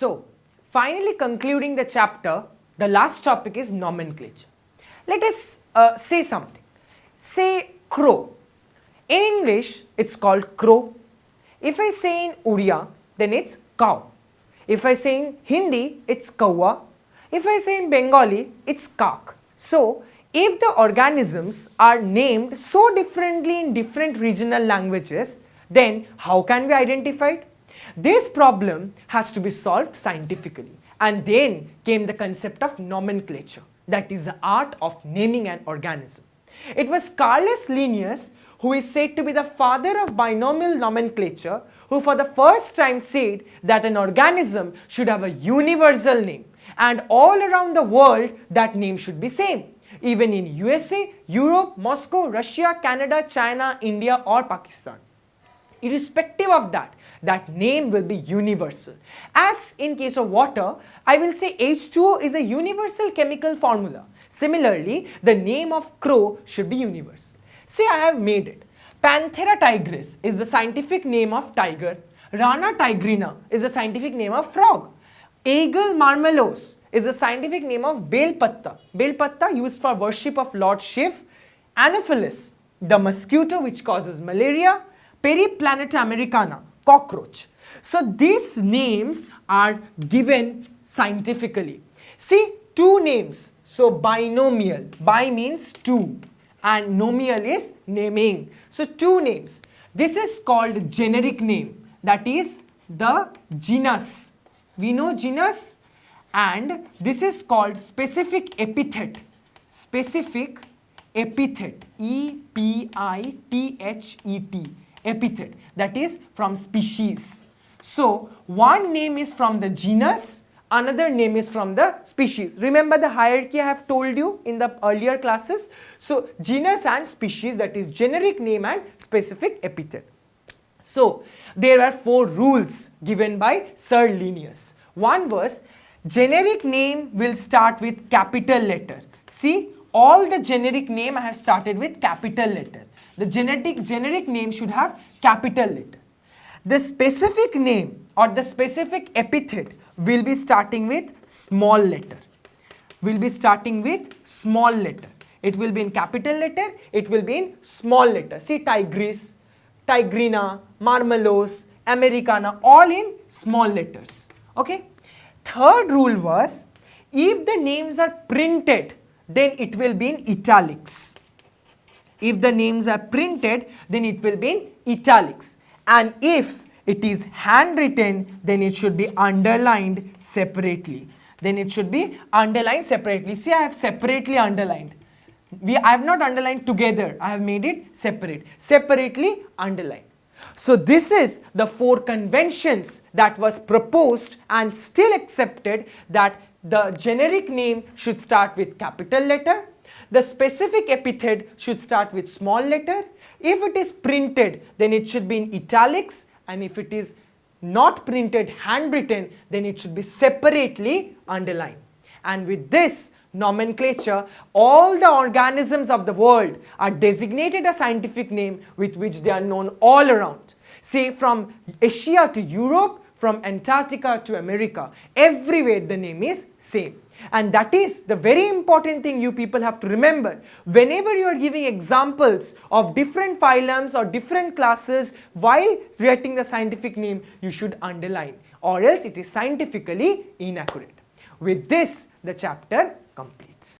So, finally concluding the chapter, the last topic is nomenclature. Let us say something. Say crow. In English, it's called crow. If I say in Odia, then it's cow. If I say in Hindi, it's kawa. If I say in Bengali, it's kak. So, if the organisms are named so differently in different regional languages, then how can we identify it? This problem has to be solved scientifically, and then came the concept of nomenclature, that is the art of naming an organism. It was Carolus Linnaeus, who is said to be the father of binomial nomenclature, who for the first time said that an organism should have a universal name, and all around the world that name should be same. Even in USA, Europe, Moscow, Russia, Canada, China, India or Pakistan. Irrespective of that, that name will be universal. As in case of water, I will say H2O is a universal chemical formula. Similarly, the name of crow should be universal. Say I have made it. Panthera tigris is the scientific name of tiger. Rana tigrina is the scientific name of frog. Eagle marmelos is the scientific name of bel patta. Bel patta used for worship of Lord Shiv. Anopheles, the mosquito which causes malaria. Periplaneta americana, cockroach. So these names are given scientifically. See, two names. So binomial, bi means two and nomial is naming. So two names. This is called generic name, that is the genus. We know genus, and this is called specific epithet. Specific epithet, E-P-I-T-H-E-T, epithet, that is from species. So one name is from the genus, another name is from the species. Remember the hierarchy I have told you in the earlier classes? So genus and species, that is generic name and specific epithet. So there are 4 rules given by Sir Linnaeus. One was generic name will start with capital letter. See, all the generic name I have started with capital letter. The generic name should have capital letter. The specific name or the specific epithet will be starting with small letter. Will be starting with small letter. It will be in capital letter, it will be in small letter. See, tigris, tigrina, marmelos, americana, all in small letters. Okay. Third rule was, if the names are printed, then it will be in italics. If the names are printed, then it will be in italics. And if it is handwritten, then it should be underlined separately. Then it should be underlined separately. See, I have separately underlined. I have not underlined together. I have made it separate. Separately underlined. So this is the 4 conventions that was proposed and still accepted, that the generic name should start with capital letter. The specific epithet should start with small letter. If it is printed, then it should be in italics, and if it is not printed, handwritten, then it should be separately underlined. And with this nomenclature, all the organisms of the world are designated a scientific name with which they are known all around. Say from Asia to Europe, from Antarctica to America, everywhere the name is same. And that is the very important thing you people have to remember. Whenever you are giving examples of different phylums or different classes while writing the scientific name, you should underline, or else it is scientifically inaccurate. With this, the chapter complete.